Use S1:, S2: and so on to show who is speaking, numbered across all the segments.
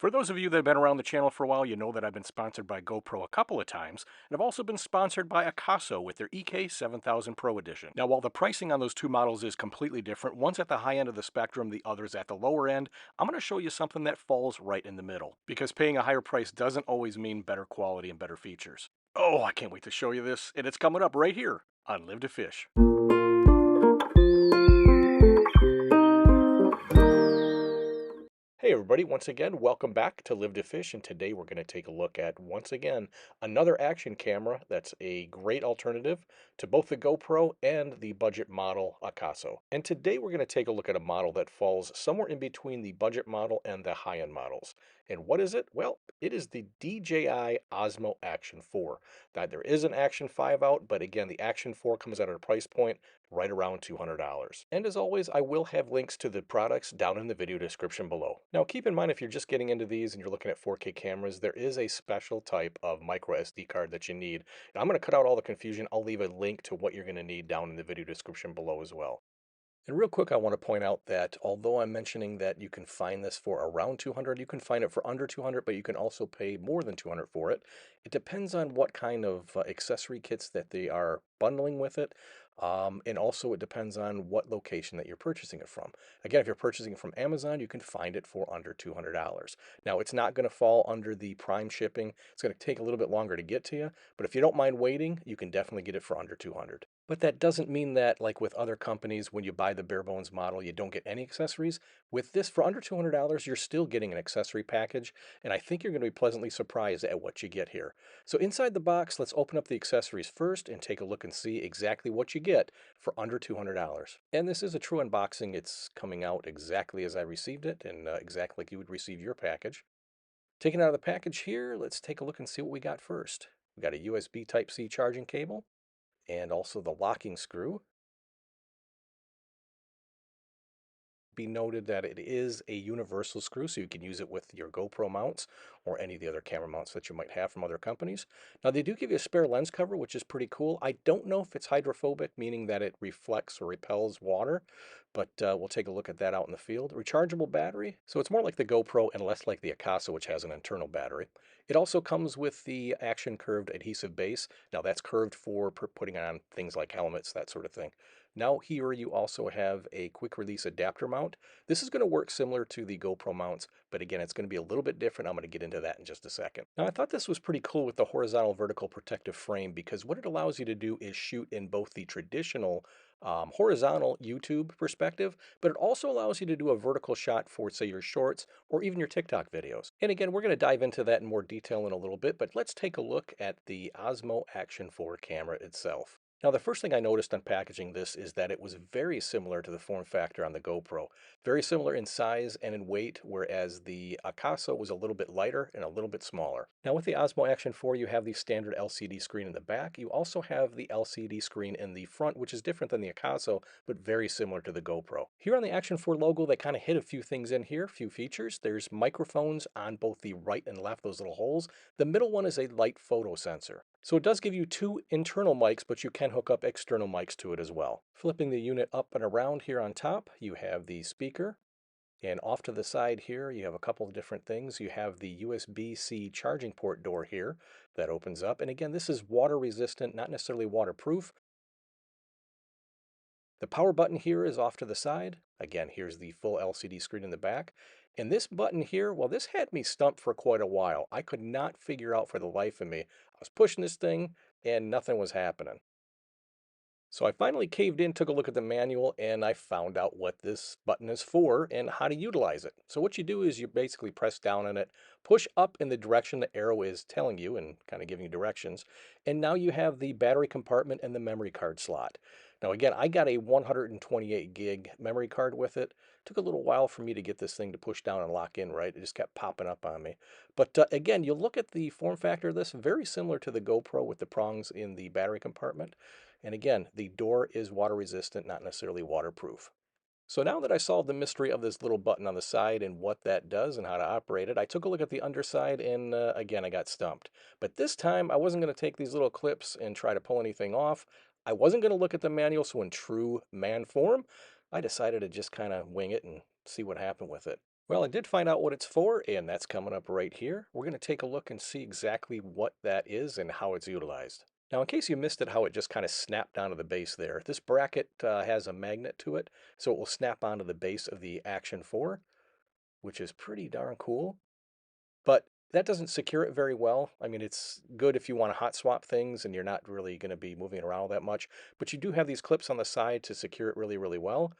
S1: For those of you that have been around the channel for a while, you know that I've been sponsored by GoPro a couple of times, and I've also been sponsored by AKASO with their EK7000 Pro edition. Now, while the pricing on those two models is completely different, one's at the high end of the spectrum, the other's at the lower end, I'm going to show you something that falls right in the middle, because paying a higher price doesn't always mean better quality and better features. Oh, I can't wait to show you this, and it's coming up right here on Live to Fish. Hey everybody, once again, welcome back to Live to Fish, and today we're going to take a look at, once again, another action camera that's a great alternative to both the GoPro and the budget model AKASO. And today we're going to take a look at a model that falls somewhere in between the budget model and the high-end models. And what is it? Well, it is the DJI OSMO Action 4. Now, there is an Action 5 out, but again, the Action 4 comes at a price point right around $200. And as always, I will have links to the products down in the video description below. Now keep in mind, if you're just getting into these and you're looking at 4K cameras, there is a special type of micro SD card that you need. And I'm going to cut out all the confusion. I'll leave a link to what you're going to need down in the video description below as well. And real quick, I want to point out that although I'm mentioning that you can find this for around 200, you can find it for under 200, but you can also pay more than 200 for it. It depends on what kind of accessory kits that they are bundling with it. And also it depends on what location that you're purchasing it from. Again, if you're purchasing it from Amazon, you can find it for under $200. Now, it's not going to fall under the Prime shipping. It's going to take a little bit longer to get to you, but if you don't mind waiting, you can definitely get it for under 200. But that doesn't mean that, like with other companies, when you buy the bare bones model, you don't get any accessories. With this, for under $200, you're still getting an accessory package, and I think you're going to be pleasantly surprised at what you get here. So inside the box, let's open up the accessories first and take a look and see exactly what you get for under $200. And this is a true unboxing. It's coming out exactly as I received it, and exactly like you would receive your package. Taking out of the package here, let's take a look and see what we got first. We got a USB Type-C charging cable, and also the locking screw. Be noted that it is a universal screw, so you can use it with your GoPro mounts or any of the other camera mounts that you might have from other companies. Now, they do give you a spare lens cover, which is pretty cool. I don't know if it's hydrophobic, meaning that it reflects or repels water, but we'll take a look at that out in the field. Rechargeable battery, so it's more like the GoPro and less like the AKASO, which has an internal battery. It also comes with the Action curved adhesive base. Now, that's curved for putting on things like helmets, that sort of thing. Now here you also have a quick release adapter mount. This is going to work similar to the GoPro mounts, but again, it's going to be a little bit different. I'm going to get into that in just a second. Now, I thought this was pretty cool with the horizontal vertical protective frame, because what it allows you to do is shoot in both the traditional horizontal YouTube perspective, but it also allows you to do a vertical shot for, say, your shorts or even your TikTok videos. And again, we're going to dive into that in more detail in a little bit, but let's take a look at the OSMO Action 4 camera itself. Now, the first thing I noticed on packaging this is that it was very similar to the form factor on the GoPro. Very similar in size and in weight, whereas the AKASO was a little bit lighter and a little bit smaller. Now, with the OSMO Action 4, you have the standard LCD screen in the back. You also have the LCD screen in the front, which is different than the AKASO, but very similar to the GoPro. Here on the Action 4 logo, they kind of hit a few things in here, a few features. There's microphones on both the right and left, those little holes. The middle one is a light photo sensor. So it does give you two internal mics, but you can hook up external mics to it as well. Flipping the unit up and around here on top, you have the speaker. And off to the side here, you have a couple of different things. You have the USB-C charging port door here that opens up. And again, this is water resistant, not necessarily waterproof. The power button here is off to the side. Again, here's the full LCD screen in the back. And this button here, well, this had me stumped for quite a while. I could not figure out for the life of me. I was pushing this thing and nothing was happening. So I finally caved in, took a look at the manual, and I found out what this button is for and how to utilize it. So what you do is you basically press down on it, push up in the direction the arrow is telling you and kind of giving you directions. And now you have the battery compartment and the memory card slot. Now again, I got a 128 gig memory card with it. Took a little while for me to get this thing to push down and lock in right. It just kept popping up on me. But again, you look at the form factor of this, very similar to the GoPro with the prongs in the battery compartment. And again, the door is water resistant, not necessarily waterproof. So now that I solved the mystery of this little button on the side and what that does and how to operate it, I took a look at the underside and again, I got stumped. But this time I wasn't going to take these little clips and try to pull anything off. I wasn't going to look at the manual, so in true man form, I decided to just kind of wing it and see what happened with it. Well, I did find out what it's for, and that's coming up right here. We're going to take a look and see exactly what that is and how it's utilized. Now, in case you missed it, how it just kind of snapped onto the base there, this bracket has a magnet to it, so it will snap onto the base of the Action 4, which is pretty darn cool. But that doesn't secure it very well. I mean, it's good if you want to hot swap things and you're not really going to be moving around all that much, but you do have these clips on the side to secure it really, really well.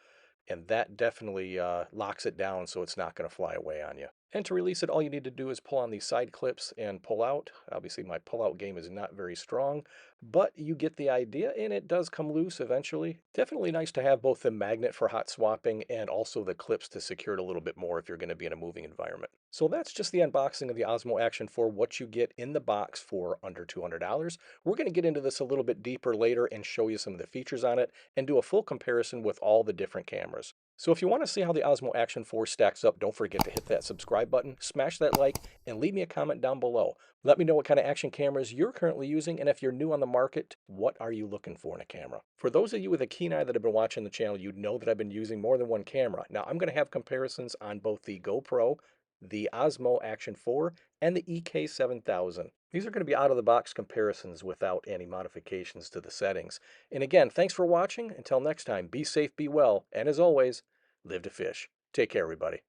S1: And that definitely locks it down so it's not going to fly away on you. And to release it, all you need to do is pull on these side clips and pull out. Obviously, my pull-out game is not very strong, but you get the idea, and it does come loose eventually. Definitely nice to have both the magnet for hot swapping and also the clips to secure it a little bit more if you're going to be in a moving environment. So that's just the unboxing of the Osmo Action 4, what you get in the box for under $200. We're going to get into this a little bit deeper later and show you some of the features on it and do a full comparison with all the different cameras. So if you want to see how the Osmo Action 4 stacks up, don't forget to hit that subscribe button, smash that like, and leave me a comment down below. Let me know what kind of action cameras you're currently using, and if you're new on the market, what are you looking for in a camera? For those of you with a keen eye that have been watching the channel, you know that I've been using more than one camera. Now, I'm going to have comparisons on both the GoPro, the Osmo Action 4, and the EK7000. These are going to be out-of-the-box comparisons without any modifications to the settings. And again, thanks for watching. Until next time, be safe, be well, and as always, live to fish. Take care, everybody.